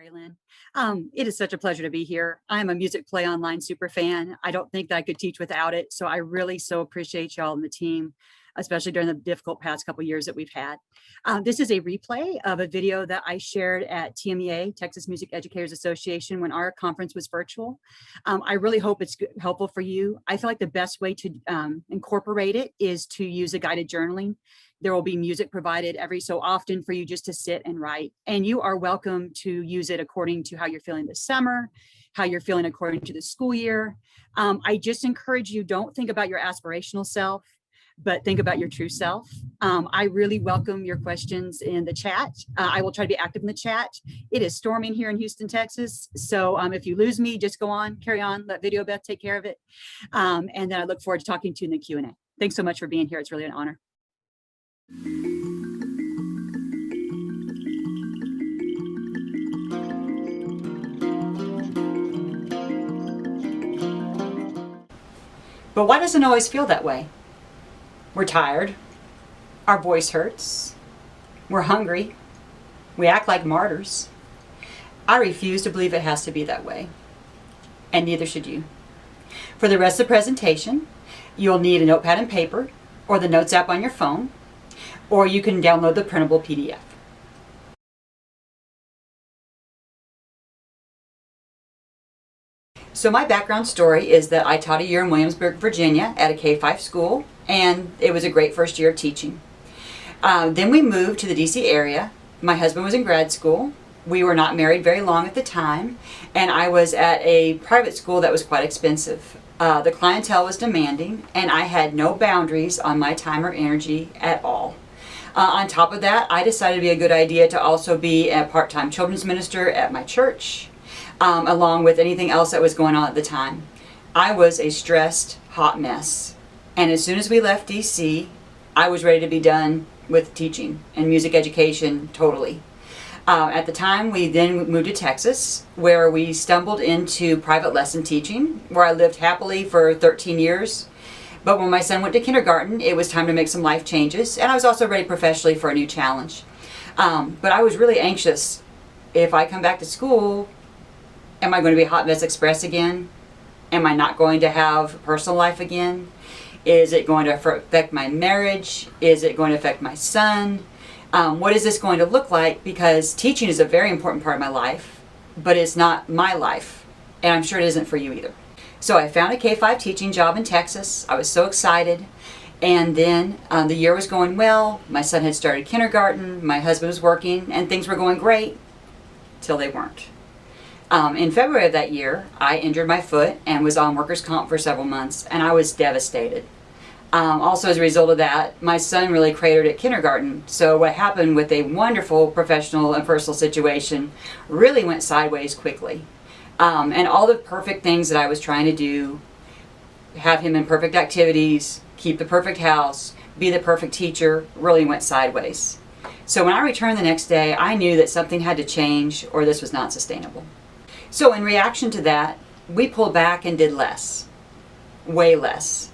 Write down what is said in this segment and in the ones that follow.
Lynn. It is such a pleasure to be here. I'm a Musicplay online super fan. I don't think that I could teach without it. So I really so appreciate y'all and the team, especially during the difficult past couple years that we've had. This is a replay of a video that I shared at TMEA, Texas Music Educators Association, when our conference was virtual. I really hope it's helpful for you. I feel like the best way to incorporate it is to use a guided journaling. There will be music provided every so often for you just to sit and write. And you are welcome to use it according to how you're feeling this summer, how you're feeling according to the school year. I just encourage you, don't think about your aspirational self, but think about your true self. I really welcome your questions in the chat. I will try to be active in the chat. It is storming here in Houston, Texas. So if you lose me, just go on, carry on, let Video Beth take care of it. And then I look forward to talking to you in the Q&A. Thanks so much for being here. It's really an honor. But why doesn't it always feel that way? We're tired. Our voice hurts. We're hungry. We act like martyrs. I refuse to believe it has to be that way. And neither should you. For the rest of the presentation, you'll need a notepad and paper, or the Notes app on your phone, or you can download the printable PDF. So my background story is that I taught a year in Williamsburg, Virginia at a K-5 school, and it was a great first year of teaching. Then we moved to the DC area. My husband was in grad school. We were not married very long at the time, and I was at a private school that was quite expensive. The clientele was demanding, and I had no boundaries on my time or energy at all. On top of that, I decided it'd be a good idea to also be a part-time children's minister at my church, along with anything else that was going on at the time. I was a stressed, hot mess. And as soon as we left DC, I was ready to be done with teaching and music education totally. At the time, we then moved to Texas, where we stumbled into private lesson teaching, where I lived happily for 13 years. But when my son went to kindergarten, it was time to make some life changes, and I was also ready professionally for a new challenge. But I was really anxious. If I come back to school, am I going to be Hot Mess Express again? Am I not going to have a personal life again? Is it going to affect my marriage? Is it going to affect my son? What is this going to look like? Because teaching is a very important part of my life, but it's not my life, and I'm sure it isn't for you either. So I found a K-5 teaching job in Texas. I was so excited. And then the year was going well. My son had started kindergarten. My husband was working, and things were going great till they weren't. In February of that year, I injured my foot and was on workers' comp for several months, and I was devastated. Also, as a result of that, my son really cratered at kindergarten. So what happened with a wonderful professional and personal situation really went sideways quickly. And all the perfect things that I was trying to do, have him in perfect activities, keep the perfect house, be the perfect teacher, really went sideways. So when I returned the next day, I knew that something had to change or this was not sustainable. So in reaction to that, we pulled back and did less, way less.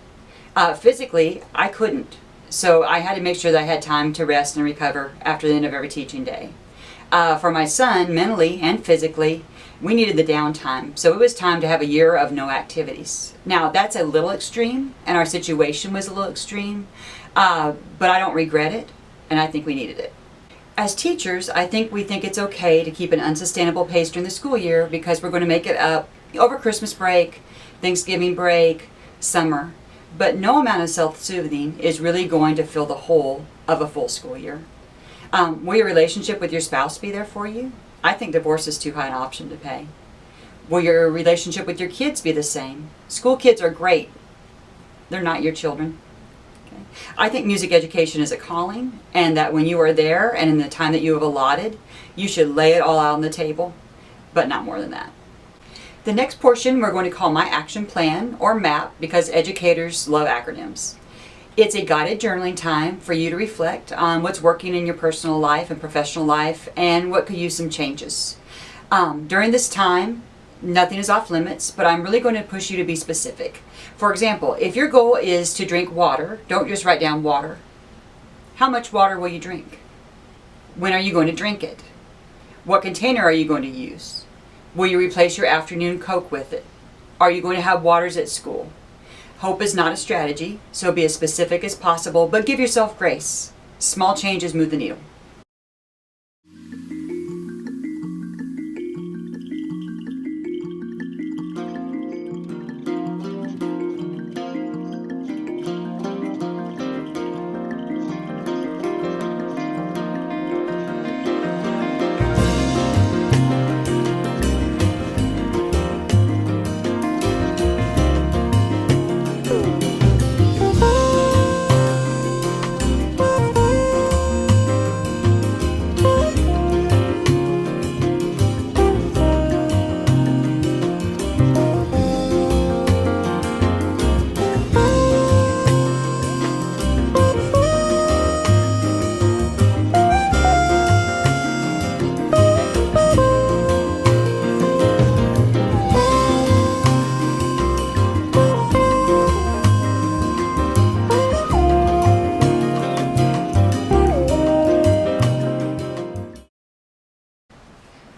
Physically, I couldn't. So I had to make sure that I had time to rest and recover after the end of every teaching day. For my son, mentally and physically, we needed the downtime. So it was time to have a year of no activities. Now, that's a little extreme, and our situation was a little extreme, but I don't regret it, and I think we needed it. As teachers, I think we think it's okay to keep an unsustainable pace during the school year because we're going to make it up over Christmas break, Thanksgiving break, summer. But no amount of self-soothing is really going to fill the hole of a full school year. Will your relationship with your spouse be there for you? I think divorce is too high an option to pay. Will your relationship with your kids be the same? School kids are great. They're not your children. Okay. I think music education is a calling, and that when you are there and in the time that you have allotted, you should lay it all out on the table, but not more than that. The next portion we're going to call My Action Plan, or MAP, because educators love acronyms. It's a guided journaling time for you to reflect on what's working in your personal life and professional life and what could use some changes. During this time, nothing is off limits, but I'm really going to push you to be specific. For example, if your goal is to drink water, don't just write down water. How much water will you drink? When are you going to drink it? What container are you going to use? Will you replace your afternoon Coke with it? Are you going to have waters at school? Hope is not a strategy, so be as specific as possible, but give yourself grace. Small changes move the needle.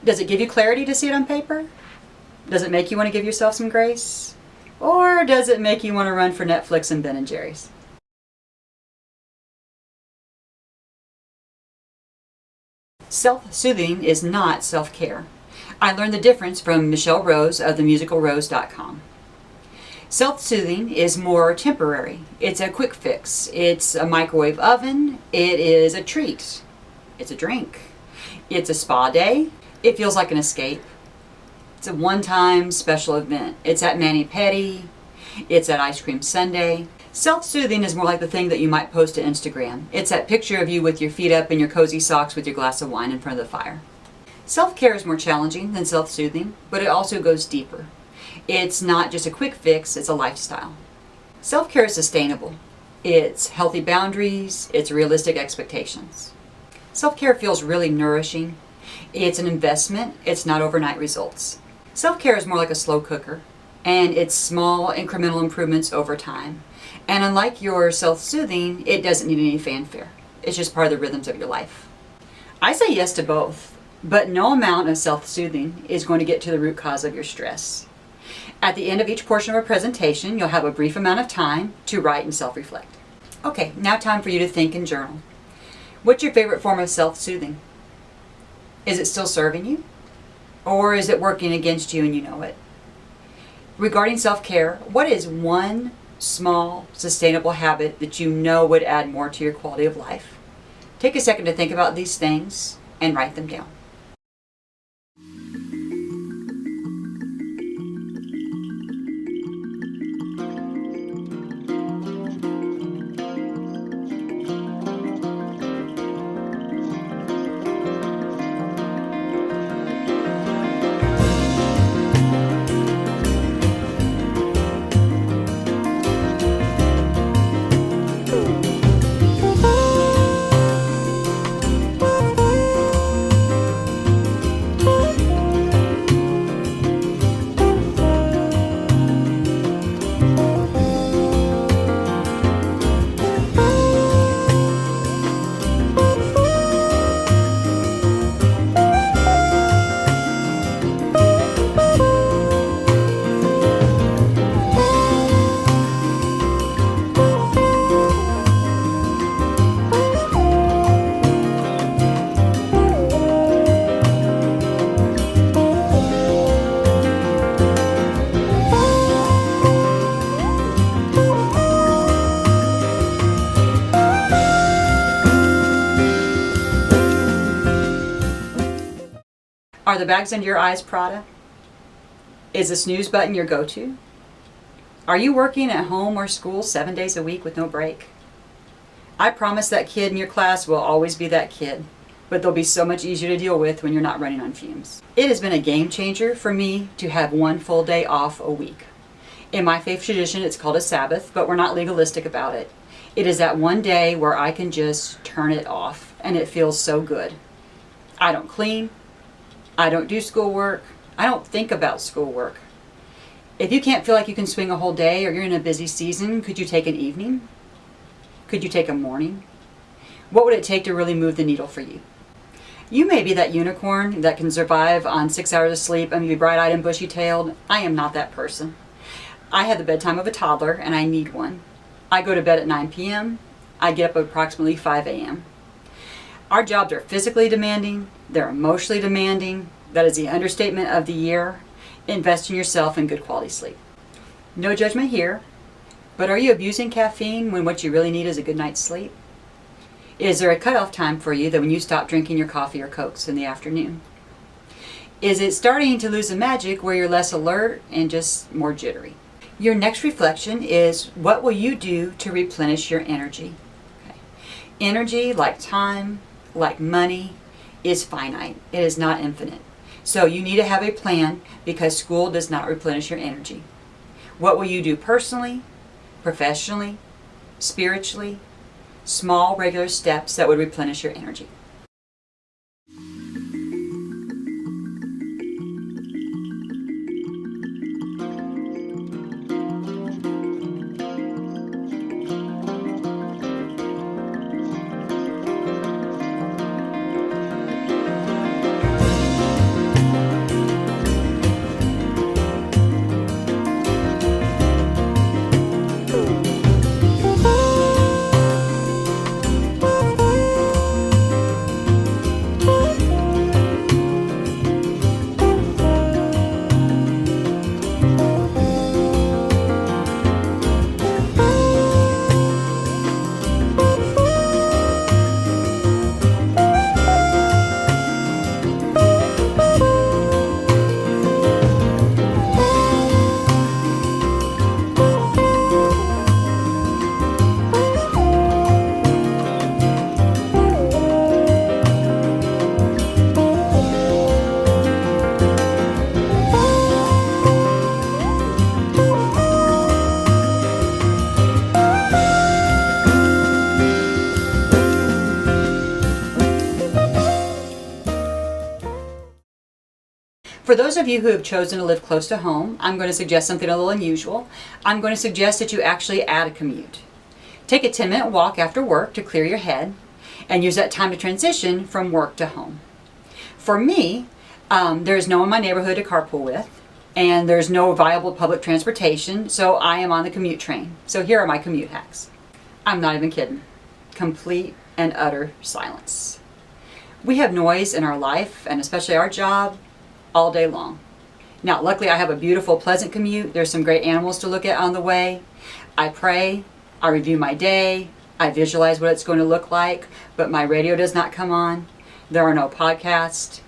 Does it give you clarity to see it on paper? Does it make you want to give yourself some grace? Or does it make you want to run for Netflix and Ben & Jerry's? Self-soothing is not self-care. I learned the difference from Michelle Rose of themusicalrose.com. Self-soothing is more temporary. It's a quick fix. It's a microwave oven. It is a treat. It's a drink. It's a spa day. It feels like an escape. It's a one-time special event. It's at mani-pedi. It's at ice cream sundae. Self-soothing is more like the thing that you might post to Instagram. It's that picture of you with your feet up in your cozy socks with your glass of wine in front of the fire. Self-care is more challenging than self-soothing, but it also goes deeper. It's not just a quick fix, it's a lifestyle. Self-care is sustainable. It's healthy boundaries, it's realistic expectations. Self-care feels really nourishing. It's an investment, it's not overnight results. Self-care is more like a slow cooker, and it's small incremental improvements over time. And unlike your self-soothing, it doesn't need any fanfare. It's just part of the rhythms of your life. I say yes to both, but no amount of self-soothing is going to get to the root cause of your stress. At the end of each portion of a presentation, you'll have a brief amount of time to write and self-reflect. Okay, now time for you to think and journal. What's your favorite form of self-soothing? Is it still serving you? Or is it working against you and you know it? Regarding self-care, what is one small, sustainable habit that you know would add more to your quality of life? Take a second to think about these things and write them down. Are the bags under your eyes Prada? Is the snooze button your go-to? Are you working at home or school 7 days a week with no break? I promise that kid in your class will always be that kid, but they'll be so much easier to deal with when you're not running on fumes. It has been a game changer for me to have one full day off a week. In my faith tradition, it's called a Sabbath, but we're not legalistic about it. It is that one day where I can just turn it off, and it feels so good. I don't clean. I don't do schoolwork. I don't think about schoolwork. If you can't feel like you can swing a whole day or you're in a busy season, could you take an evening? Could you take a morning? What would it take to really move the needle for you? You may be that unicorn that can survive on 6 hours of sleep and be bright-eyed and bushy-tailed. I am not that person. I have the bedtime of a toddler, and I need one. I go to bed at 9 p.m. I get up at approximately 5 a.m. Our jobs are physically demanding. They're emotionally demanding. That is the understatement of the year. Invest in yourself in good quality sleep. No judgment here, but are you abusing caffeine when what you really need is a good night's sleep? Is there a cutoff time for you that when you stop drinking your coffee or Cokes in the afternoon? Is it starting to lose the magic where you're less alert and just more jittery? Your next reflection is, what will you do to replenish your energy? Okay. Energy, like time, like money, is finite. It is not infinite. So you need to have a plan because school does not replenish your energy. What will you do personally, professionally, spiritually? Small, regular steps that would replenish your energy. For those of you who have chosen to live close to home, I'm going to suggest something a little unusual. I'm going to suggest that you actually add a commute. Take a 10-minute walk after work to clear your head and use that time to transition from work to home. For me, there's no one in my neighborhood to carpool with, and there's no viable public transportation, so I am on the commute train. So here are my commute hacks. I'm not even kidding. Complete and utter silence. We have noise in our life, and especially our job, all day long. Now, luckily I have a beautiful, pleasant commute. There's some great animals to look at on the way. I pray, I review my day, I visualize what it's going to look like, but my radio does not come on. There are no podcasts.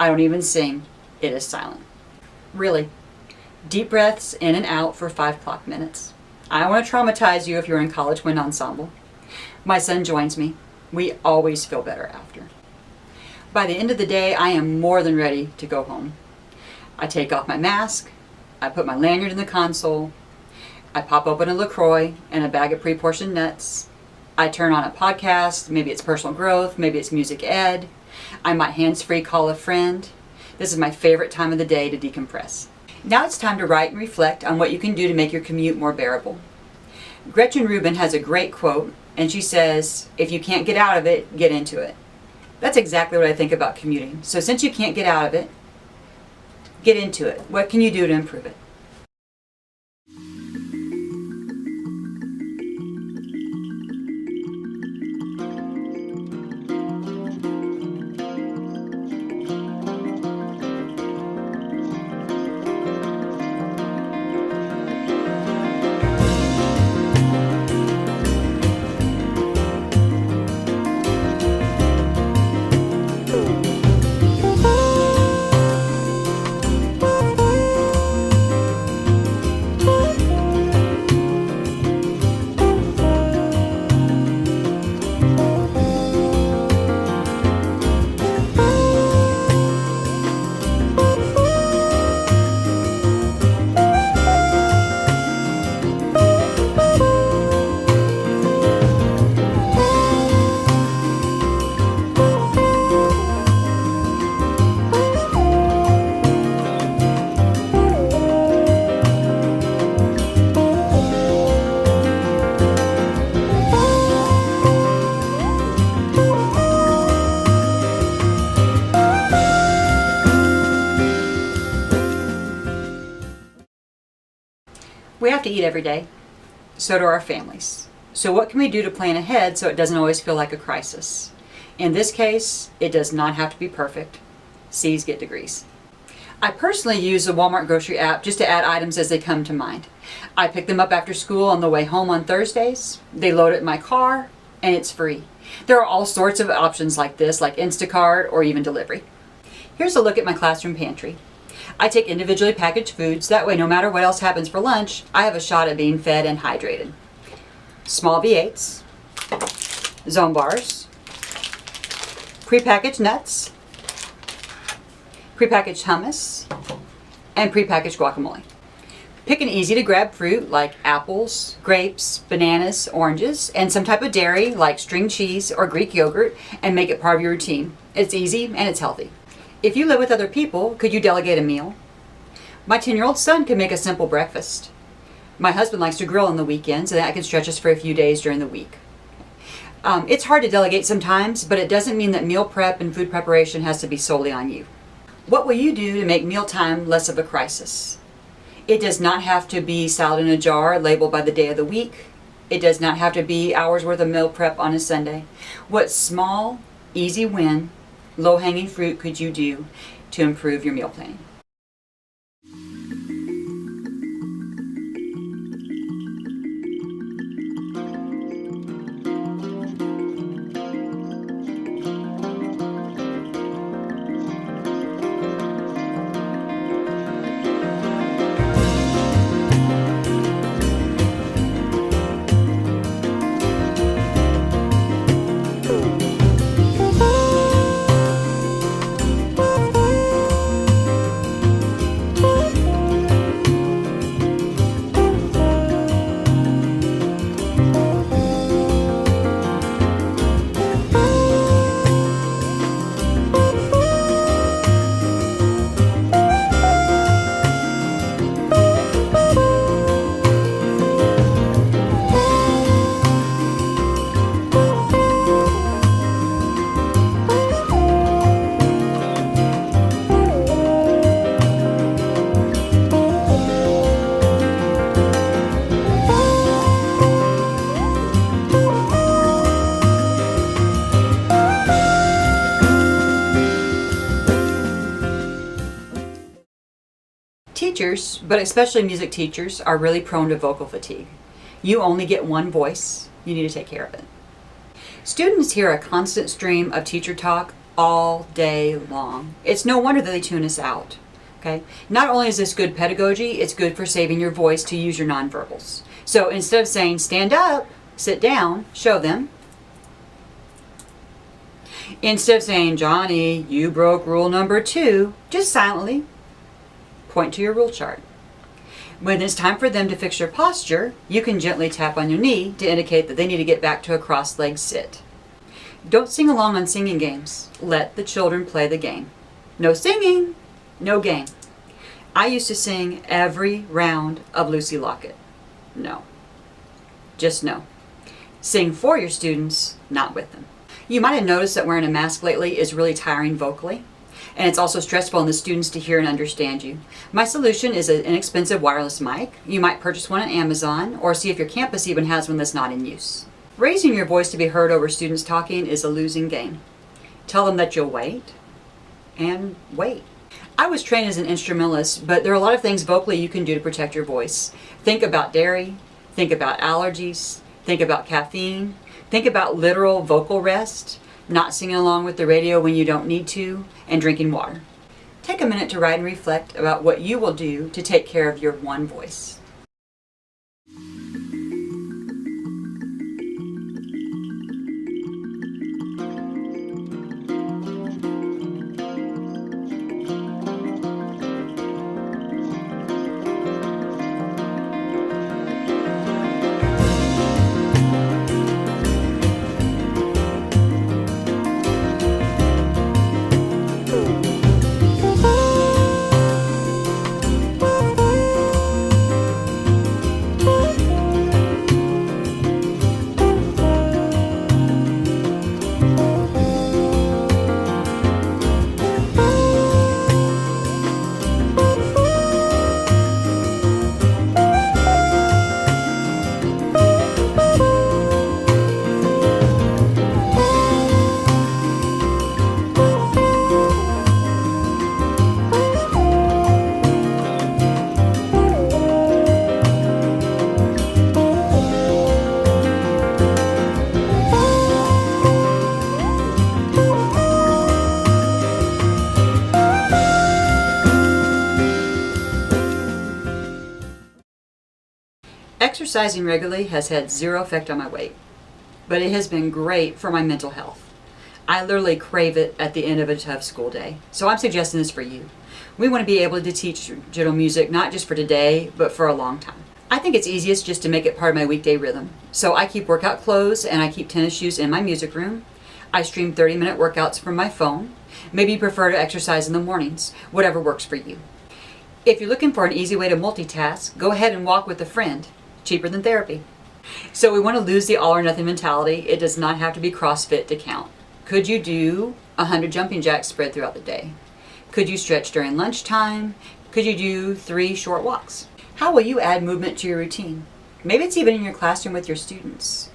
I don't even sing. It is silent. Really. Deep breaths in and out for 5 clock minutes. I don't want to traumatize you if you're in college wind ensemble. My son joins me. We always feel better after. By the end of the day, I am more than ready to go home. I take off my mask, I put my lanyard in the console, I pop open a LaCroix and a bag of pre-portioned nuts, I turn on a podcast, maybe it's personal growth, maybe it's music ed, I might hands-free call a friend. This is my favorite time of the day to decompress. Now it's time to write and reflect on what you can do to make your commute more bearable. Gretchen Rubin has a great quote, and she says, if you can't get out of it, get into it. That's exactly what I think about commuting. So since you can't get out of it, get into it. What can you do to improve it? We have to eat every day. So do our families. So what can we do to plan ahead so it doesn't always feel like a crisis? In this case, it does not have to be perfect. C's get degrees. I personally use the Walmart grocery app just to add items as they come to mind. I pick them up after school on the way home on Thursdays. They load it in my car, and it's free. There are all sorts of options like this, like Instacart or even delivery. Here's a look at my classroom pantry. I take individually packaged foods. That way, no matter what else happens for lunch, I have a shot at being fed and hydrated. Small V8s, Zone bars, prepackaged nuts, prepackaged hummus, and prepackaged guacamole. Pick an easy to grab fruit like apples, grapes, bananas, oranges, and some type of dairy like string cheese or Greek yogurt and make it part of your routine. It's easy and it's healthy. If you live with other people, could you delegate a meal? My 10-year-old son can make a simple breakfast. My husband likes to grill on the weekends, and that can stretch us for a few days during the week. It's hard to delegate sometimes, but it doesn't mean that meal prep and food preparation has to be solely on you. What will you do to make mealtime less of a crisis? It does not have to be salad in a jar labeled by the day of the week. It does not have to be hours worth of meal prep on a Sunday. What small, easy win, low-hanging fruit could you do to improve your meal planning? Teachers, but especially music teachers, are really prone to vocal fatigue. You only get one voice. You need to take care of it. Students hear a constant stream of teacher talk all day long. It's no wonder that they tune us out. Okay? Not only is this good pedagogy, it's good for saving your voice to use your nonverbals. So instead of saying stand up, sit down, show them. Instead of saying, Johnny, you broke rule number 2, just silently point to your rule chart. When it's time for them to fix their posture, you can gently tap on your knee to indicate that they need to get back to a cross-legged sit. Don't sing along on singing games. Let the children play the game. No singing, no game. I used to sing every round of Lucy Locket. No. Just no. Sing for your students, not with them. You might have noticed that wearing a mask lately is really tiring vocally. And it's also stressful on the students to hear and understand you. My solution is an inexpensive wireless mic. You might purchase one on Amazon or see if your campus even has one that's not in use. Raising your voice to be heard over students talking is a losing game. Tell them that you'll wait and wait. I was trained as an instrumentalist, but there are a lot of things vocally you can do to protect your voice. Think about dairy, think about allergies, think about caffeine, think about literal vocal rest, not singing along with the radio when you don't need to, and drinking water. Take a minute to write and reflect about what you will do to take care of your one voice. Exercising regularly has had zero effect on my weight, but it has been great for my mental health. I literally crave it at the end of a tough school day. So I'm suggesting this for you. We want to be able to teach digital music not just for today, but for a long time. I think it's easiest just to make it part of my weekday rhythm. So I keep workout clothes and I keep tennis shoes in my music room. I stream 30-minute workouts from my phone. Maybe you prefer to exercise in the mornings, whatever works for you. If you're looking for an easy way to multitask, go ahead and walk with a friend. Cheaper than therapy. So we want to lose the all or nothing mentality. It does not have to be CrossFit to count. Could you do 100 jumping jacks spread throughout the day? Could you stretch during lunchtime? Could you do 3 short walks? How will you add movement to your routine? Maybe it's even in your classroom with your students.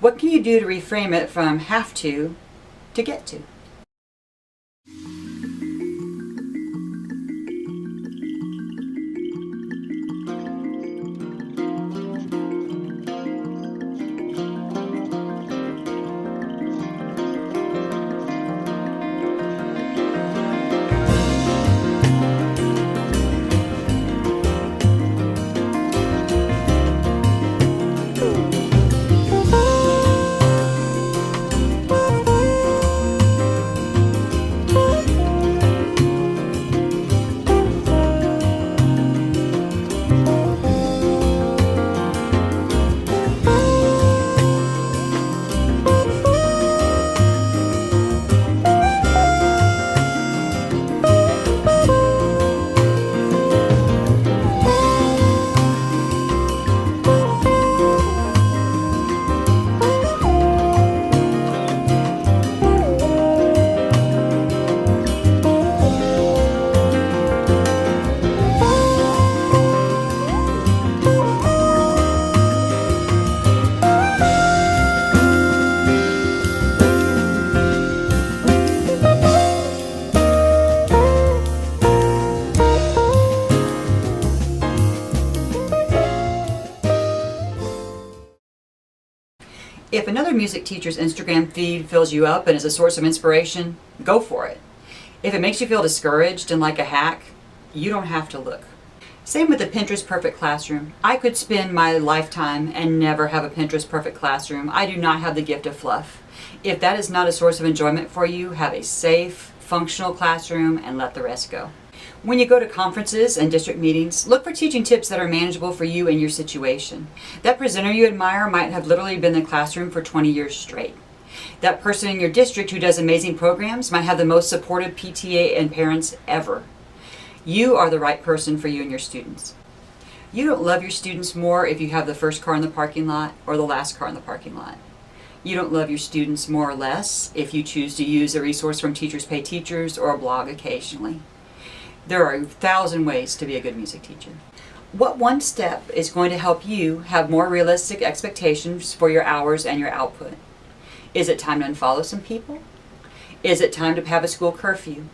What can you do to reframe it from have to get to? If another music teacher's Instagram feed fills you up and is a source of inspiration, go for it. If it makes you feel discouraged and like a hack, you don't have to look. Same with the Pinterest Perfect Classroom. I could spend my lifetime and never have a Pinterest Perfect Classroom. I do not have the gift of fluff. If that is not a source of enjoyment for you, have a safe, functional classroom and let the rest go. When you go to conferences and district meetings, look for teaching tips that are manageable for you and your situation. That presenter you admire might have literally been in the classroom for 20 years straight. That person in your district who does amazing programs might have the most supportive PTA and parents ever. You are the right person for you and your students. You don't love your students more if you have the first car in the parking lot or the last car in the parking lot. You don't love your students more or less if you choose to use a resource from Teachers Pay Teachers or a blog occasionally. There are 1,000 ways to be a good music teacher. What one step is going to help you have more realistic expectations for your hours and your output? Is it time to unfollow some people? Is it time to have a school curfew?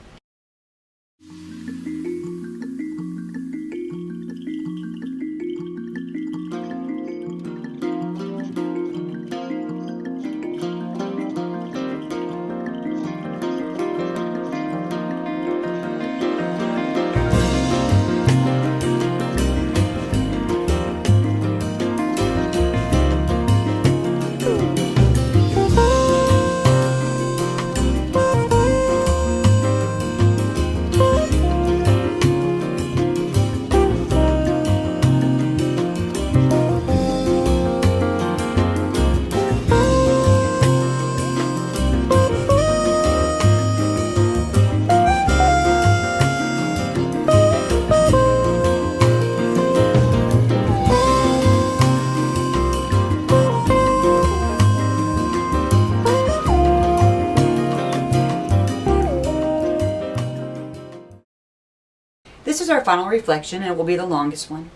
This is our final reflection, and it will be the longest one.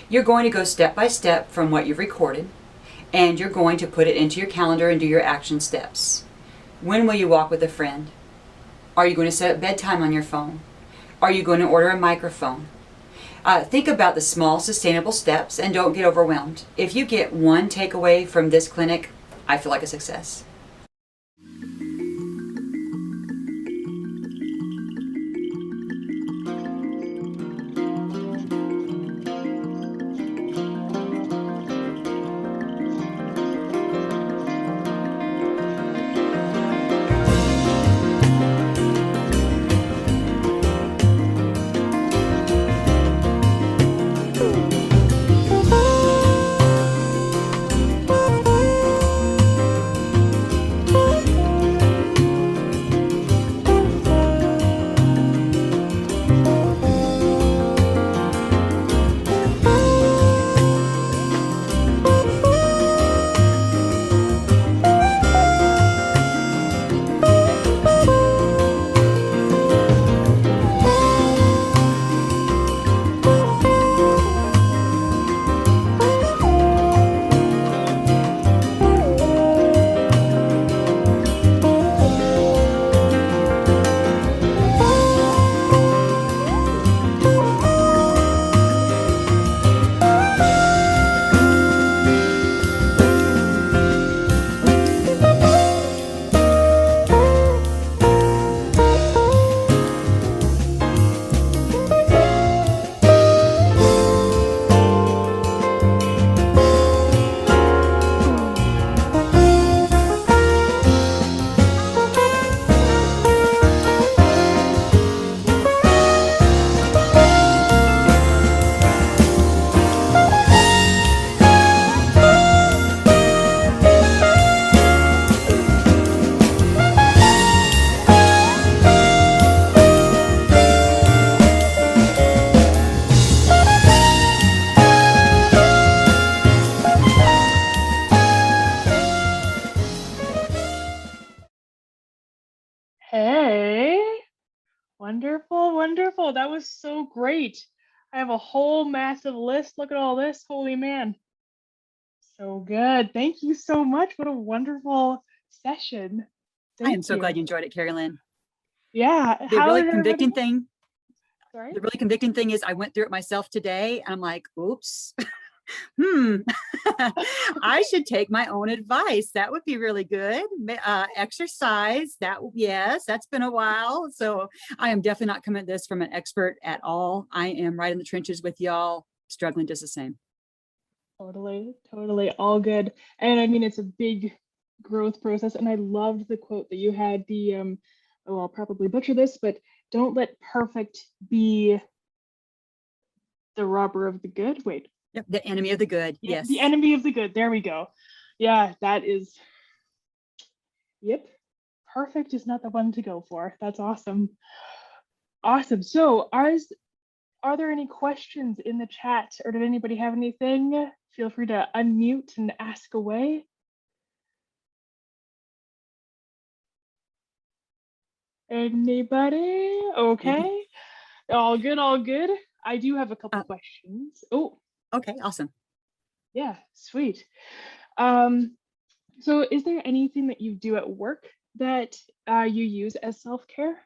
You're going to go step by step from what you've recorded, and you're going to put it into your calendar and do your action steps. When will you walk with a friend? Are you going to set up bedtime on your phone? Are you going to order a microphone? Think about the small, sustainable steps and don't get overwhelmed. If you get one takeaway from this clinic, I feel like a success. Wonderful, wonderful. That was so great. I have a whole massive list. Look at all this. Holy man. So good. Thank you so much. What a wonderful session. I am Thank so you. glad you enjoyed it, Carrie Lynn. Yeah. The How really did convicting everybody? thing, Sorry. the really convicting thing is I went through it myself today and I'm like, oops, I should take my own advice. That would be really good. Exercise, yes, that's been a while. So I am definitely not coming at this from an expert at all. I am right in the trenches with y'all, struggling just the same. Totally, totally, all good. And I mean, it's a big growth process. And I loved the quote that you had, oh, I'll probably butcher this, but don't let perfect be the robber of the good. Wait. Yep, the enemy of the good. Yeah, Yes. the enemy of the good. There we go. Yeah, that is, yep. Perfect is not the one to go for. That's awesome. Awesome. So are there any questions in the chat, or did anybody have anything? Feel free to unmute and ask away. Anybody? Okay. All good, all good. I do have a couple questions. Oh, okay, awesome. Yeah, sweet. So is there anything that you do at work that you use as self-care?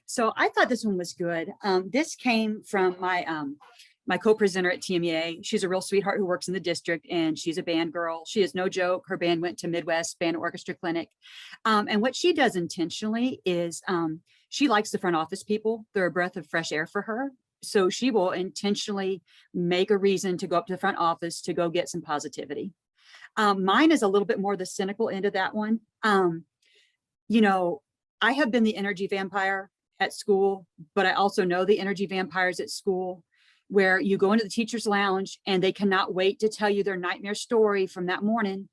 So I thought this one was good. This came from my co-presenter at TMEA. She's a real sweetheart who works in the district, and she's a band girl. She is no joke. Her band went to Midwest Band Orchestra Clinic. And what she does intentionally is she likes the front office people. They're a breath of fresh air for her. So she will intentionally make a reason to go up to the front office to go get some positivity. Mine is a little bit more the cynical end of that one. You know, I have been the energy vampire at school, but I also know the energy vampires at school, where you go into the teacher's lounge and they cannot wait to tell you their nightmare story from that morning.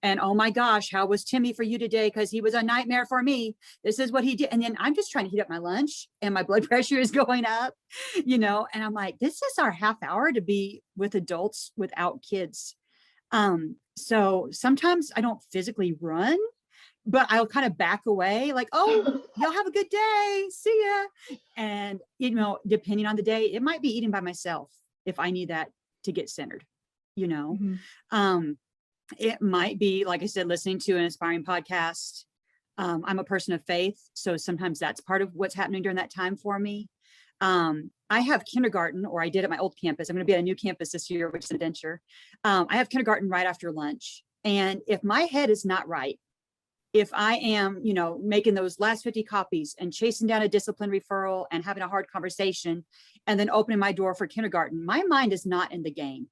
And oh my gosh, how was Timmy for you today? Because he was a nightmare for me. This is what he did. And then I'm just trying to heat up my lunch and my blood pressure is going up, and I'm like, this is our half hour to be with adults without kids. So sometimes I don't physically run, but I'll kind of back away like, oh, y'all have a good day. See ya. And, depending on the day, it might be eating by myself if I need that to get centered, It might be, like I said, listening to an inspiring podcast. I'm a person of faith, so sometimes that's part of what's happening during that time for me. I have kindergarten, or I did at my old campus. I'm going to be at a new campus this year, which is an adventure. I have kindergarten right after lunch. And if my head is not right, if I am, making those last 50 copies and chasing down a discipline referral and having a hard conversation and then opening my door for kindergarten, my mind is not in the game.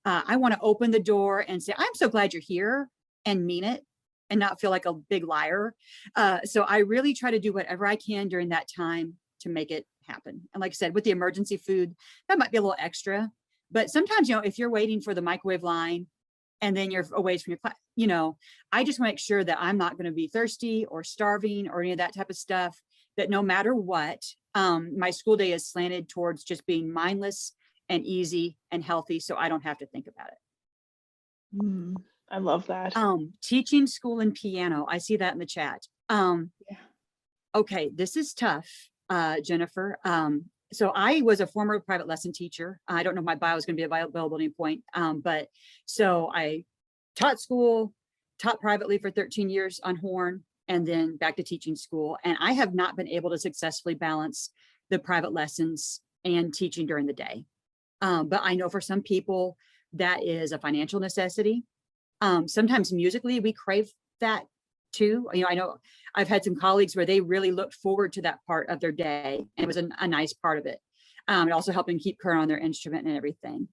I want to open the door and say, I'm so glad you're here, and mean it and not feel like a big liar. So I really try to do whatever I can during that time to make it happen. And like I said, with the emergency food, that might be a little extra, but sometimes, if you're waiting for the microwave line and then you're away from your class, I just want to make sure that I'm not going to be thirsty or starving or any of that type of stuff, that no matter what, my school day is slanted towards just being mindless and easy and healthy, so I don't have to think about it. I love that. Teaching school and piano. I see that in the chat. Okay, this is tough, Jennifer. So I was a former private lesson teacher. I don't know if my bio is going to be available at any point, but so I taught school, taught privately for 13 years on Horn, and then back to teaching school. And I have not been able to successfully balance the private lessons and teaching during the day. But I know for some people that is a financial necessity. Sometimes musically we crave that too. I know I've had some colleagues where they really looked forward to that part of their day, and it was a nice part of it. It also helped them keep current on their instrument and everything.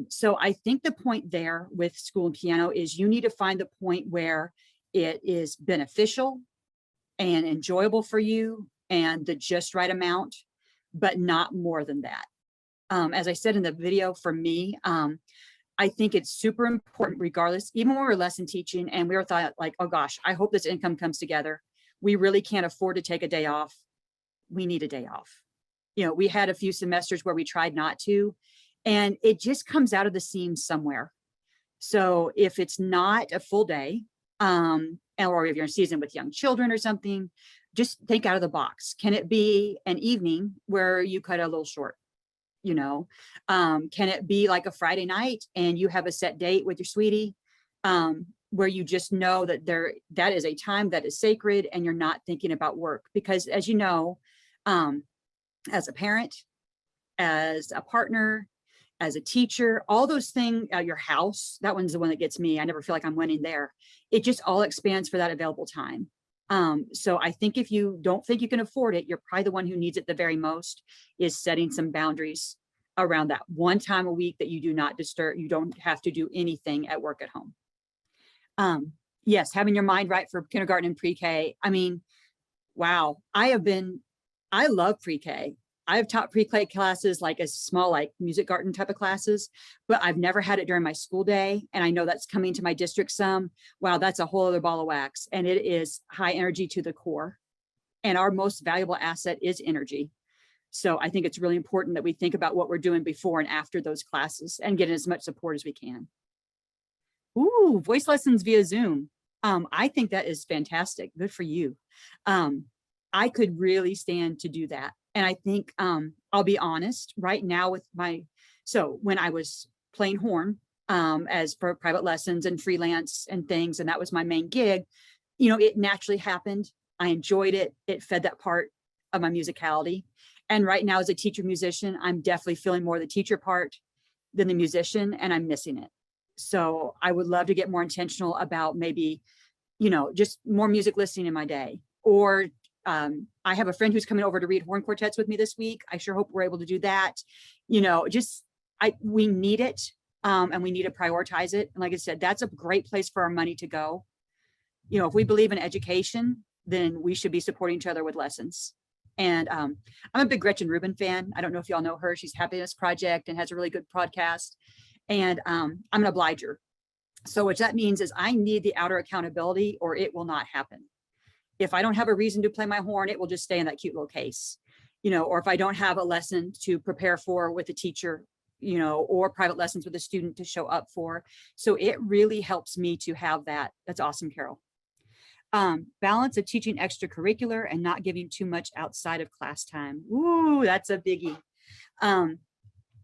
So I think the point there with school and piano is you need to find the point where it is beneficial and enjoyable for you and the just right amount, but not more than that. As I said in the video, for me, I think it's super important regardless, even when we're lesson teaching and we were thought like, oh gosh, I hope this income comes together. We really can't afford to take a day off. We need a day off. We had a few semesters where we tried not to, and it just comes out of the seams somewhere. So if it's not a full day, or if you're in season with young children or something, just think out of the box. Can it be an evening where you cut a little short? You know, can it be like a Friday night and you have a set date with your sweetie, where you just know that that is a time that is sacred and you're not thinking about work? Because as you know, as a parent, as a partner, as a teacher, all those things, your house, that one's the one that gets me. I never feel like I'm winning there. It just all expands for that available time. So I think if you don't think you can afford it, you're probably the one who needs it the very most, is setting some boundaries around that one time a week that you do not disturb. You don't have to do anything at work at home. Yes, having your mind right for kindergarten and pre-K. I mean, wow, I love pre-K. I've taught pre-K classes, like a small, like music garden type of classes, but I've never had it during my school day. And I know that's coming to my district some. Wow, that's a whole other ball of wax. And it is high energy to the core. And our most valuable asset is energy. So I think it's really important that we think about what we're doing before and after those classes and get as much support as we can. Ooh, voice lessons via Zoom. I think that is fantastic. Good for you. I could really stand to do that. And I think, I'll be honest, right now with so when I was playing horn, as for private lessons and freelance and things, and that was my main gig, you know, it naturally happened. I enjoyed it. It fed that part of my musicality. And right now as a teacher musician, I'm definitely feeling more the teacher part than the musician, and I'm missing it. So I would love to get more intentional about maybe, you know, just more music listening in my day. Or I have a friend who's coming over to read horn quartets with me this week. I sure hope we're able to do that. You know, just we need it, and we need to prioritize it. And like I said, that's a great place for our money to go. You know, if we believe in education, then we should be supporting each other with lessons. And I'm a big Gretchen Rubin fan. I don't know if y'all know her. She's Happiness Project and has a really good podcast. And I'm an obliger. So what that means is I need the outer accountability or it will not happen. If I don't have a reason to play my horn, it will just stay in that cute little case, you know, or if I don't have a lesson to prepare for with a teacher, you know, or private lessons with a student to show up for. So it really helps me to have that. That's awesome, Carol. Balance of teaching extracurricular and not giving too much outside of class time. Ooh, that's a biggie.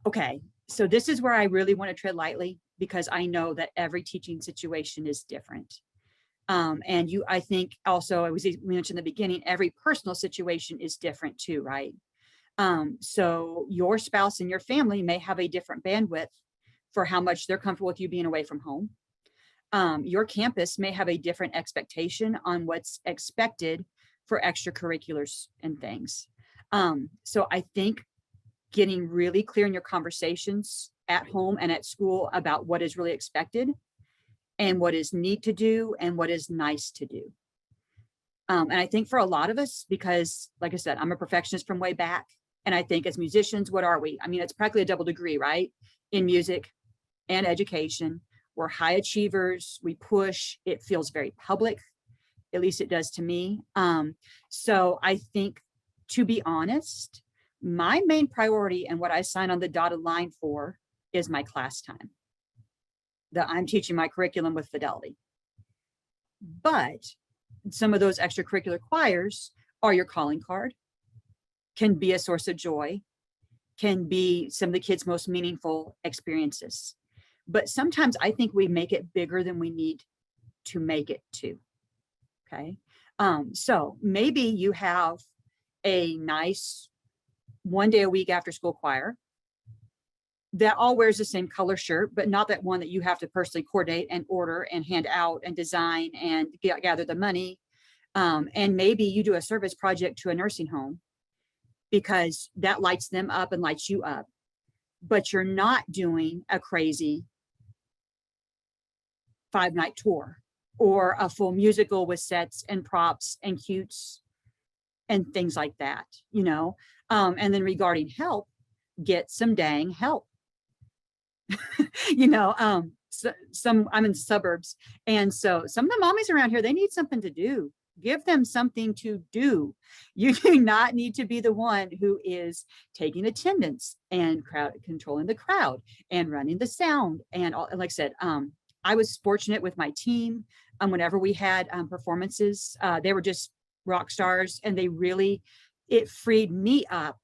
Okay, so this is where I really want to tread lightly because I know that every teaching situation is different. And I think also, we mentioned in the beginning, every personal situation is different too, right? So your spouse and your family may have a different bandwidth for how much they're comfortable with you being away from home. Your campus may have a different expectation on what's expected for extracurriculars and things. So I think getting really clear in your conversations at home and at school about what is really expected and what is need to do and what is nice to do. And I think for a lot of us, because like I said, I'm a perfectionist from way back. And I think as musicians, what are we? I mean, it's practically a double degree, right? In music and education. We're high achievers, we push, it feels very public, at least it does to me. So I think, to be honest, my main priority and what I sign on the dotted line for is my class time. That I'm teaching my curriculum with fidelity. But some of those extracurricular choirs are your calling card, can be a source of joy, can be some of the kids' most meaningful experiences. But sometimes I think we make it bigger than we need to make it to. Okay. So maybe you have a nice 1 day a week after school choir that all wears the same color shirt, but not that one that you have to personally coordinate and order and hand out and design and gather the money. And maybe you do a service project to a nursing home because that lights them up and lights you up, but you're not doing a crazy 5-night tour or a full musical with sets and props and cutes and things like that, you know. And then regarding help, get some dang help. You know, I'm in the suburbs, and so some of the mommies around here, they need something to do. Give them something to do. You do not need to be the one who is taking attendance and controlling the crowd and running the sound and all. Like I said, I was fortunate with my team. Whenever we had performances, they were just rock stars, and it freed me up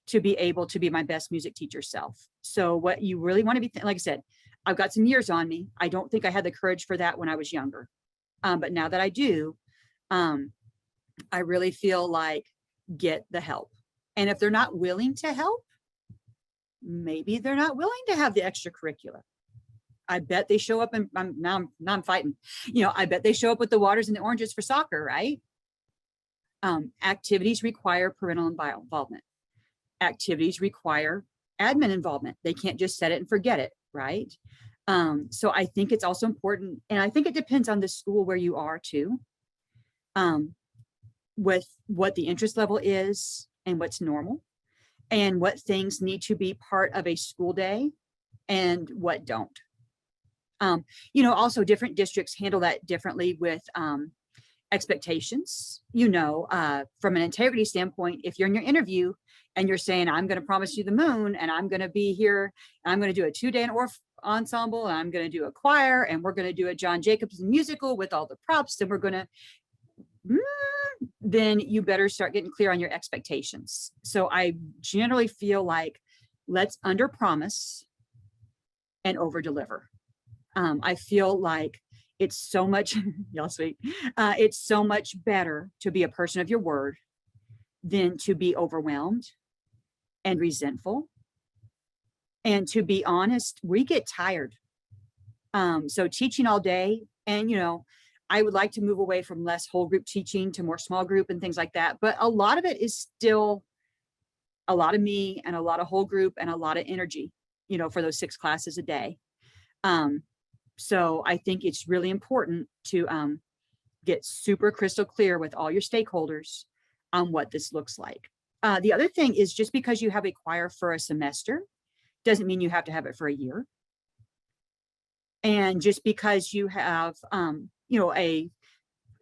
to be able to be my best music teacher self. So what you really want to be, like I said, I've got some years on me. I don't think I had the courage for that when I was younger. But now that I do, I really feel like get the help. And if they're not willing to help, maybe they're not willing to have the extracurricular. I bet they show up, and now I'm fighting. I bet they show up with the waters and the oranges for soccer, right? Activities require parental involvement. Activities require admin involvement. They can't just set it and forget it, right? So I think it's also important, and I think it depends on the school where you are too, with what the interest level is and what's normal, and what things need to be part of a school day and what don't. Also different districts handle that differently with expectations. From an integrity standpoint, if you're in your interview and you're saying, I'm going to promise you the moon, and I'm going to be here, and I'm going to do a 2-day ensemble, and I'm going to do a choir, and we're going to do a John Jacobson musical with all the props, and we're going to, then you better start getting clear on your expectations. So I generally feel like let's under promise and over deliver. I feel like it's so much, y'all sweet. It's so much better to be a person of your word than to be overwhelmed and resentful. And to be honest, we get tired. So teaching all day, and I would like to move away from less whole group teaching to more small group and things like that. But a lot of it is still a lot of me and a lot of whole group and a lot of energy, for those 6 classes a day. So I think it's really important to get super crystal clear with all your stakeholders on what this looks like. The other thing is, just because you have a choir for a semester doesn't mean you have to have it for a year. And just because you have, a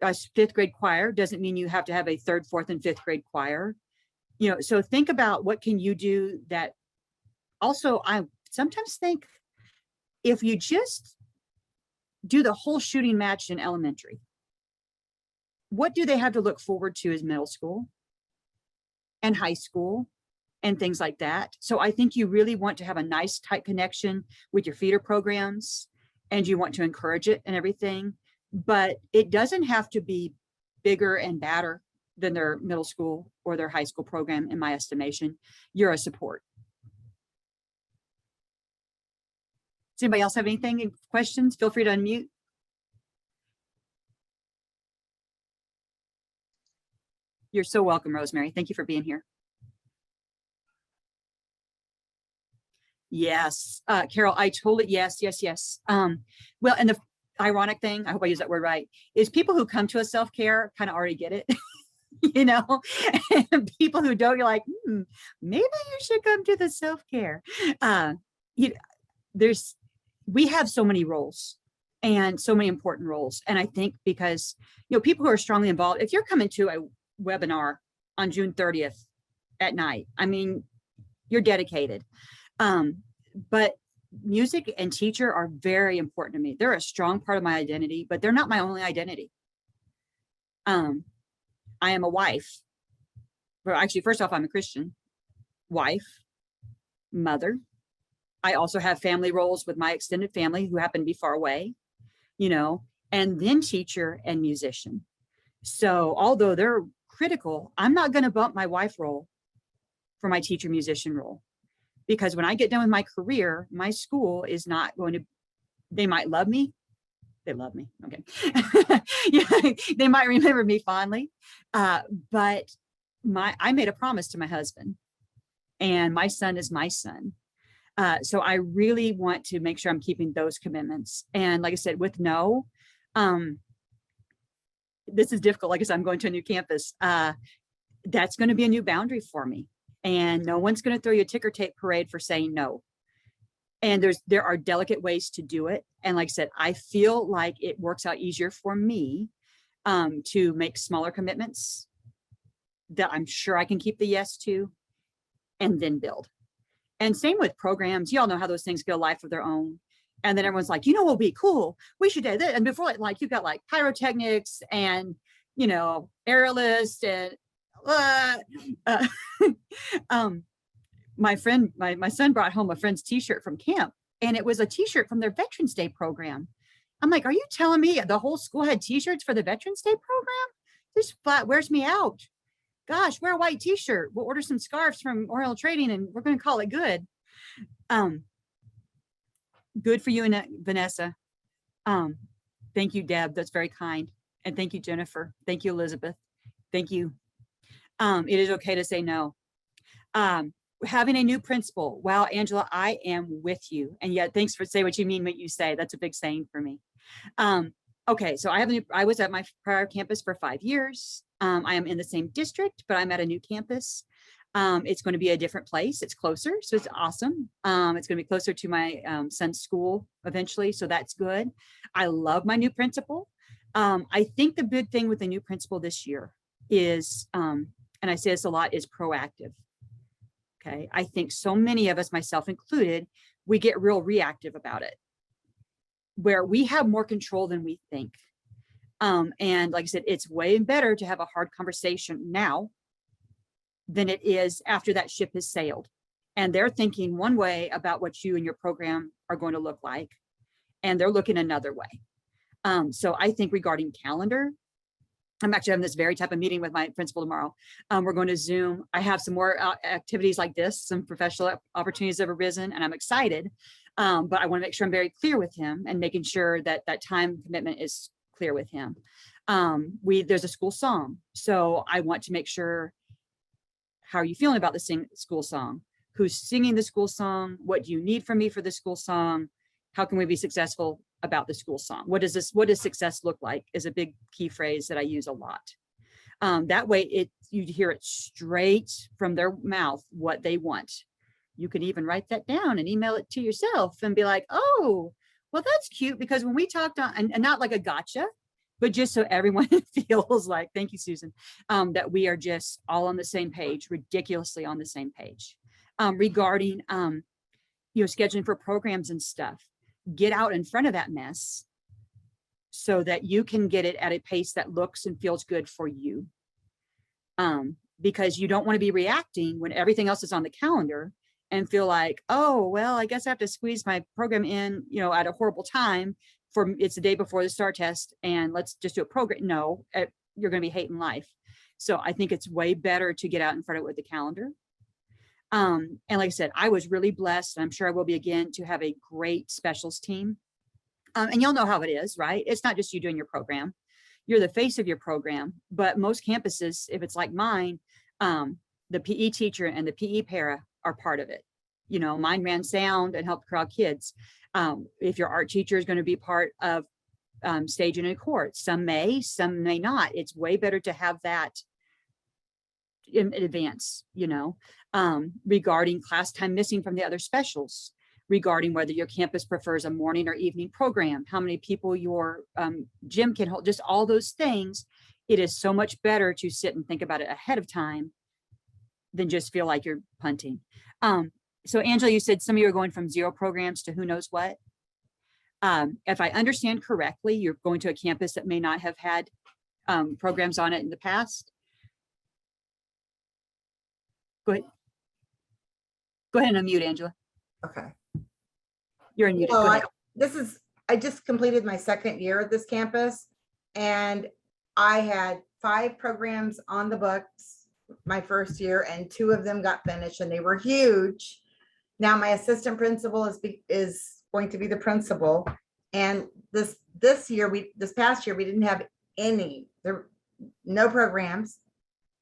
5th grade choir doesn't mean you have to have a 3rd, 4th, and 5th grade choir. So think about what can you do that. Also, I sometimes think if you just do the whole shooting match in elementary, what do they have to look forward to as middle school and high school and things like that? So I think you really want to have a nice tight connection with your feeder programs, and you want to encourage it and everything, but it doesn't have to be bigger and badder than their middle school or their high school program, in my estimation. You're a support. Does anybody else have anything, any questions? Feel free to unmute. You're so welcome, Rosemary. Thank you for being here. Yes, Carol, I totally, yes. Well, and the ironic thing, I hope I use that word right, is people who come to a self-care kind of already get it, and people who don't, you're like, maybe you should come to the self-care. We have so many roles and so many important roles. And I think because, people who are strongly involved, if you're coming to a webinar on June 30th at night, I mean, you're dedicated. But music and teacher are very important to me. They're a strong part of my identity, but they're not my only identity. I am a wife. Well, actually, first off, I'm a Christian wife, mother. I also have family roles with my extended family who happen to be far away, and then teacher and musician. So although they're critical, I'm not going to bump my wife role for my teacher musician role, because when I get done with my career, my school is not going to, they might love me. They love me. Okay. Yeah, they might remember me fondly. But I made a promise to my husband, and my son is my son. So I really want to make sure I'm keeping those commitments. And like I said, with this is difficult. Like I said, I'm going to a new campus. That's going to be a new boundary for me. And no one's going to throw you a ticker tape parade for saying no. And there are delicate ways to do it. And like I said, I feel like it works out easier for me to make smaller commitments that I'm sure I can keep the yes to, and then build. And same with programs. You all know how those things get a life of their own. And then everyone's like, what'll be cool? We should do that. And before, like, you've got like pyrotechnics and, aerialist and uh, my son brought home a friend's t-shirt from camp, and it was a t-shirt from their Veterans Day program. I'm like, are you telling me the whole school had t-shirts for the Veterans Day program? This flat wears me out. Gosh, wear a white t-shirt. We'll order some scarves from Oriental Trading and we're going to call it good. Good for you, Vanessa. Thank you, Deb. That's very kind. And thank you, Jennifer. Thank you, Elizabeth. Thank you. It is okay to say no. Having a new principal. Wow, Angela, I am with you. And yet, thanks for saying what you mean, what you say. That's a big saying for me. Okay, so I was at my prior campus for 5 years. I am in the same district, but I'm at a new campus. It's going to be a different place. It's closer, so it's awesome. It's going to be closer to my son's school eventually, so that's good. I love my new principal. I think the big thing with the new principal this year is, and I say this a lot, is proactive. Okay, I think so many of us, myself included, we get real reactive about it, where we have more control than we think. And like I said, it's way better to have a hard conversation now than it is after that ship has sailed. And they're thinking one way about what you and your program are going to look like, and they're looking another way. So I think regarding calendar, I'm actually having this very type of meeting with my principal tomorrow. We're going to Zoom. I have some more activities like this, some professional opportunities have arisen, and I'm excited. But I want to make sure I'm very clear with him and making sure that that time commitment is clear with him. There's a school song. So I want to make sure, how are you feeling about the school song? Who's singing the school song? What do you need from me for the school song? How can we be successful about the school song? What does success look like is a big key phrase that I use a lot. That way you hear it straight from their mouth, what they want. You can even write that down and email it to yourself and be like, oh, well, that's cute, because when we talked on, and not like a gotcha, but just so everyone feels like, thank you, Susan, that we are just all on the same page, ridiculously on the same page. Regarding, scheduling for programs and stuff, get out in front of that mess so that you can get it at a pace that looks and feels good for you. Because you don't want to be reacting when everything else is on the calendar and feel like, oh, well, I guess I have to squeeze my program in, at a horrible time it's the day before the STAR test and let's just do a program. No, you're going to be hating life. So I think it's way better to get out in front of it with the calendar. And like I said, I was really blessed, and I'm sure I will be again, to have a great specials team. And you'll know how it is, right? It's not just you doing your program. You're the face of your program, but most campuses, if it's like mine, the PE teacher and the PE para are part of it. Mine ran sound and helped crowd kids. If your art teacher is going to be part of staging and court, some may not. It's way better to have that in advance, regarding class time missing from the other specials, regarding whether your campus prefers a morning or evening program, how many people your gym can hold, just all those things. It is so much better to sit and think about it ahead of time than just feel like you're punting. So Angela, you said some of you are going from 0 programs to who knows what. If I understand correctly, you're going to a campus that may not have had programs on it in the past. Go ahead and unmute, Angela. Okay. You're unmuted. Well, I just completed my 2nd year at this campus, and I had 5 programs on the books my first year, and 2 of them got finished, and they were huge. Now my assistant principal is going to be the principal, and this past year we didn't have no programs,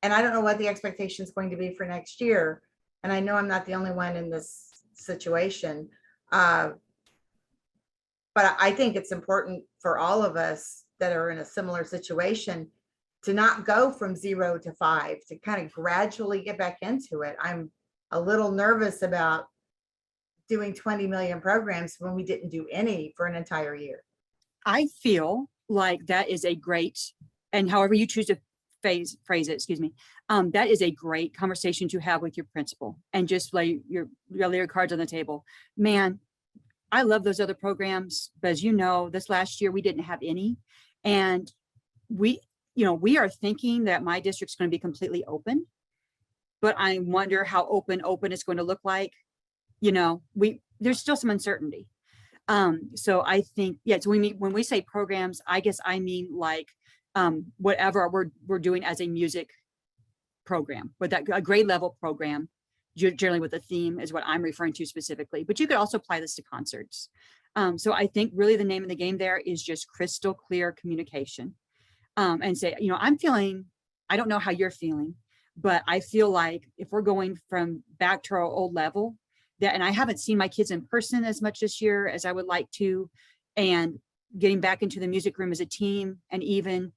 and I don't know what the expectation is going to be for next year. And I know I'm not the only one in this situation, but I think it's important for all of us that are in a similar situation to not go from 0 to 5, to kind of gradually get back into it. I'm a little nervous about doing 20 million programs when we didn't do any for an entire year. I feel like that is a great, and however you choose to phrase it, excuse me, that is a great conversation to have with your principal, and just lay your cards on the table. Man, I love those other programs, but as you know, this last year we didn't have any, and we are thinking that my district's going to be completely open, but I wonder how open is going to look like. There's still some uncertainty. So I think, so when we say programs, I guess I mean like whatever we're doing as a music program, with that a grade level program, generally with a theme is what I'm referring to specifically, but you could also apply this to concerts. So I think really the name of the game there is just crystal clear communication, and say, I don't know how you're feeling, but I feel like if we're going from back to our old level, and I haven't seen my kids in person as much this year as I would like to, and getting back into the music room as a team, and even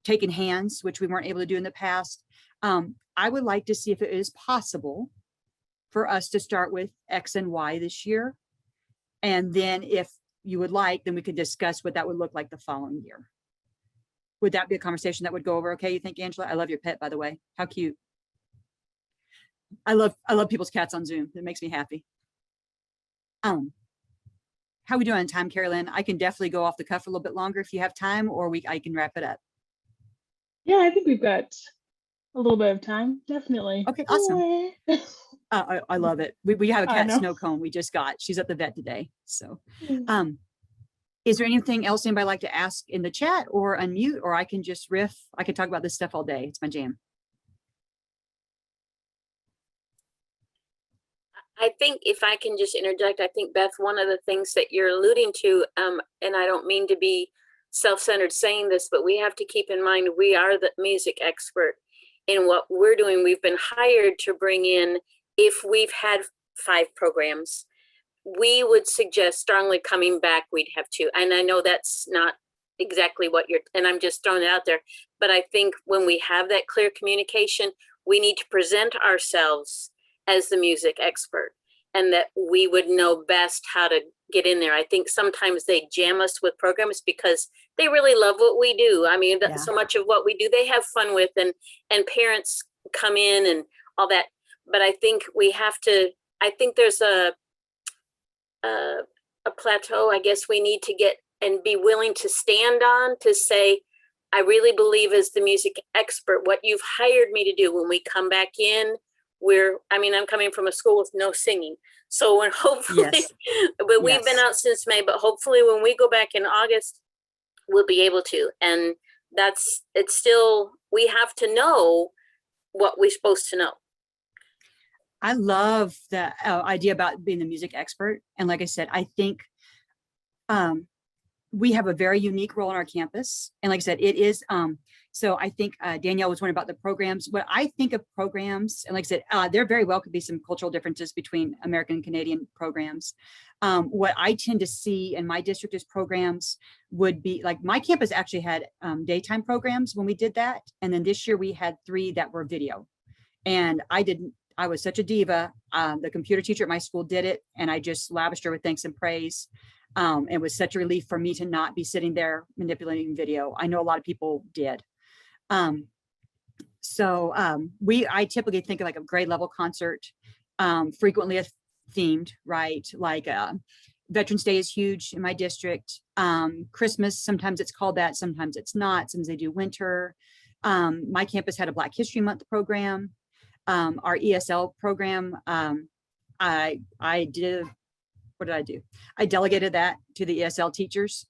taking hands, which we weren't able to do in the past. I would like to see if it is possible for us to start with X and Y this year. And then if you would like, then we could discuss what that would look like the following year. Would that be a conversation that would go over okay, you think, Angela? I love your pet, by the way. How cute. I love people's cats on Zoom. It makes me happy. How we doing on time, Carolyn? I can definitely go off the cuff a little bit longer if you have time, or I can wrap it up. Yeah, I think we've got a little bit of time, definitely. Okay, awesome. I love it. We have a cat snow cone we just got. She's at the vet today. So is there anything else anybody like to ask in the chat or unmute, or I can just riff? I can talk about this stuff all day. It's my jam. I think if I can just interject, I think, Beth, one of the things that you're alluding to, and I don't mean to be self-centered saying this, but we have to keep in mind we are the music expert in what we're doing. We've been hired to bring in, if we've had 5 programs, we would suggest strongly coming back, we'd have 2. And I know that's not exactly what and I'm just throwing it out there, but I think when we have that clear communication, we need to present ourselves as the music expert, and that we would know best how to get in there. I think sometimes they jam us with programs because they really love what we do. I mean, so much of what we do, they have fun with, and parents come in and all that. But I think we have to, I think there's a plateau, I guess we need to get and be willing to stand on, to say, I really believe as the music expert, what you've hired me to do when we come back in, I'm coming from a school with no singing. So when hopefully, but we've been out since May, but hopefully when we go back in August, we'll be able to. And it's still, we have to know what we're supposed to know. I love the idea about being the music expert. And like I said, I think we have a very unique role on our campus. And like I said, it is, so I think Danielle was wondering about the programs. What I think of programs, and like I said, there very well could be some cultural differences between American and Canadian programs. What I tend to see in my district is programs would be like, my campus actually had daytime programs when we did that. And then this year we had 3 that were video. And I was such a diva. The computer teacher at my school did it, and I just lavished her with thanks and praise. It was such a relief for me to not be sitting there manipulating video. I know a lot of people did. I typically think of like a grade level concert, frequently themed, right? Like Veterans Day is huge in my district. Christmas, sometimes it's called that, sometimes it's not. Sometimes they do winter. My campus had a Black History Month program. Our ESL program, I did, what did I do? I delegated that to the ESL teachers.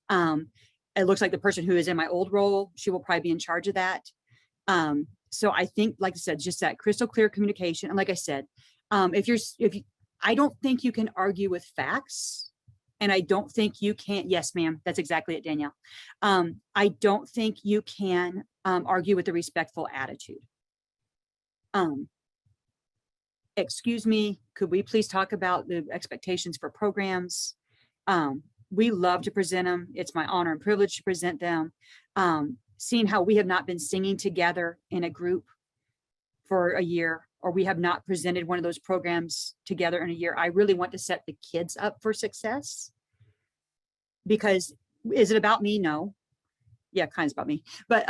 It looks like the person who is in my old role, she will probably be in charge of that. So I think, like I said, just that crystal clear communication. And like I said, I don't think you can argue with facts, and I don't think you can, yes, ma'am, that's exactly it, Danielle. I don't think you can argue with a respectful attitude. Excuse me, could we please talk about the expectations for programs? We love to present them. It's my honor and privilege to present them. Seeing how we have not been singing together in a group for a year, or we have not presented one of those programs together in a year, I really want to set the kids up for success. Because is it about me? No. Yeah, kind of about me, but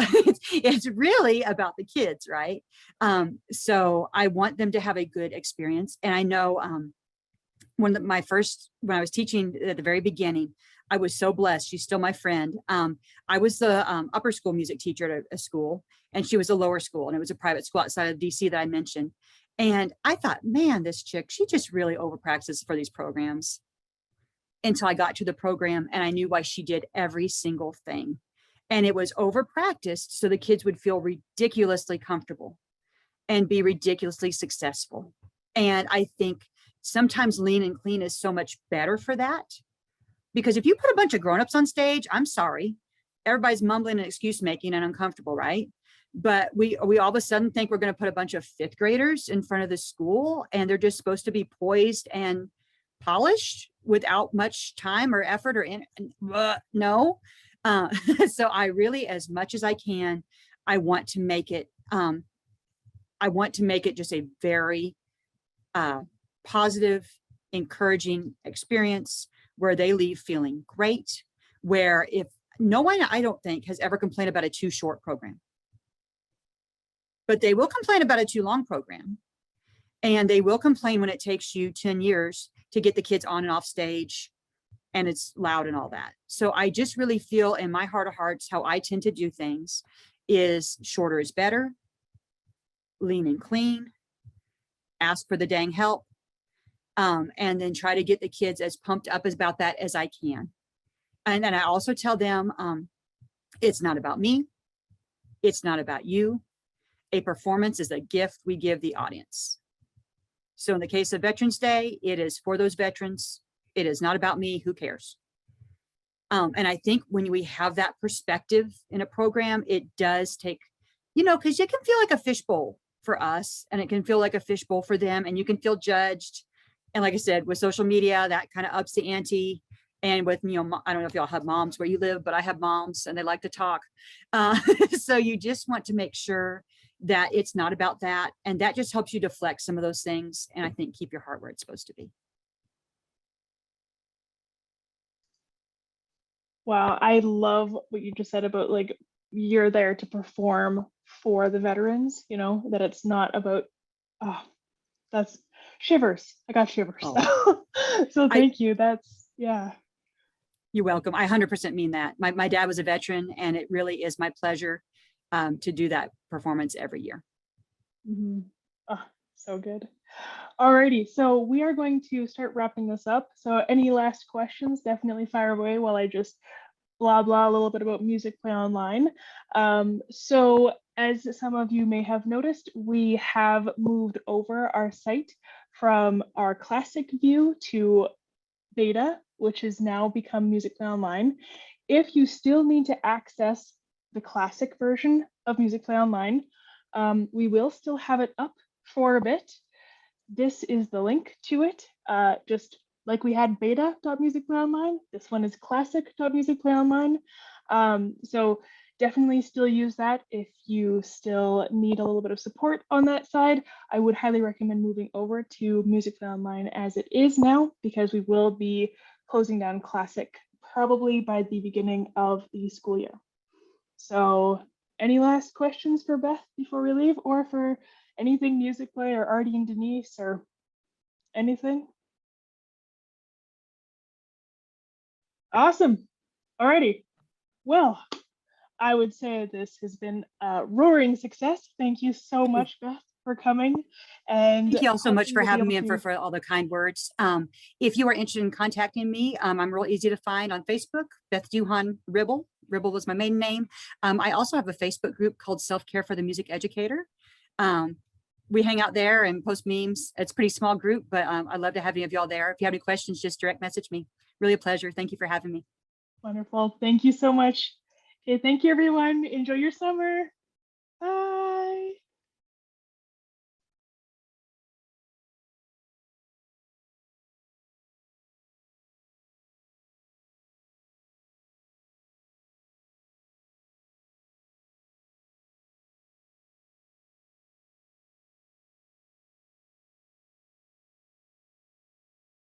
it's really about the kids, right? So I want them to have a good experience. And I know when I was teaching at the very beginning, I was so blessed. She's still my friend. I was the upper school music teacher at a school, and she was a lower school, and it was a private school outside of DC that I mentioned. And I thought, man, this chick, she just really over practices for these programs. Until I got to the program and I knew why she did every single thing. And it was over practiced so the kids would feel ridiculously comfortable and be ridiculously successful. And I think sometimes lean and clean is so much better for that. Because if you put a bunch of grownups on stage, I'm sorry, everybody's mumbling and excuse making and uncomfortable, right? But we all of a sudden think we're going to put a bunch of fifth graders in front of the school and they're just supposed to be poised and polished without much time or effort or no. So I really, as much as I can, I want to make it just a very positive, encouraging experience where they leave feeling great, where if no one, I don't think, has ever complained about a too short program, but they will complain about a too long program. And they will complain when it takes you 10 years to get the kids on and off stage and it's loud and all that. So I just really feel in my heart of hearts, how I tend to do things is shorter is better, lean and clean, ask for the dang help, and then try to get the kids as pumped up about that as I can. And then I also tell them, it's not about me. It's not about you. A performance is a gift we give the audience. So in the case of Veterans Day, it is for those veterans. It is not about me. Who cares? And I think when we have that perspective in a program, it does take, because it can feel like a fishbowl for us and it can feel like a fishbowl for them, and you can feel judged. And like I said, with social media, that kind of ups the ante. And with, I don't know if y'all have moms where you live, but I have moms and they like to talk. So you just want to make sure that it's not about that. And that just helps you deflect some of those things. And I think keep your heart where it's supposed to be. Wow, I love what you just said about like you're there to perform for the veterans, that it's not about, that's shivers. I got shivers. Oh. So thank you. That's, yeah. You're welcome. I 100% mean that. My dad was a veteran and it really is my pleasure to do that performance every year. Mm-hmm. Oh, so good. Alrighty, so we are going to start wrapping this up. So any last questions, definitely fire away while I just blah, blah, a little bit about Musicplay Online. So as some of you may have noticed, we have moved over our site from our classic view to beta, which has now become Musicplay Online. If you still need to access the classic version of Musicplay Online, we will still have it up for a bit. This is the link to it. Just like we had beta.musicplayonline, this one is classic.musicplayonline. So definitely still use that if you still need a little bit of support on that side. I would highly recommend moving over to Musicplay Online as it is now, because we will be closing down classic probably by the beginning of the school year. So any last questions for Beth before we leave, or for anything Musicplay or Artie and Denise or anything? Awesome. Alrighty. Well, I would say this has been a roaring success. Thank you so much, Beth, for coming. And thank you all so much for having me and for all the kind words. If you are interested in contacting me, I'm real easy to find on Facebook, Beth Duhon Ribble. Ribble was my maiden name. I also have a Facebook group called Self-Care for the Music Educator. We hang out there and post memes. It's a pretty small group, but I'd love to have any of y'all there. If you have any questions, just direct message me. Really a pleasure. Thank you for having me. Wonderful. Thank you so much. Okay, thank you, everyone. Enjoy your summer. Bye.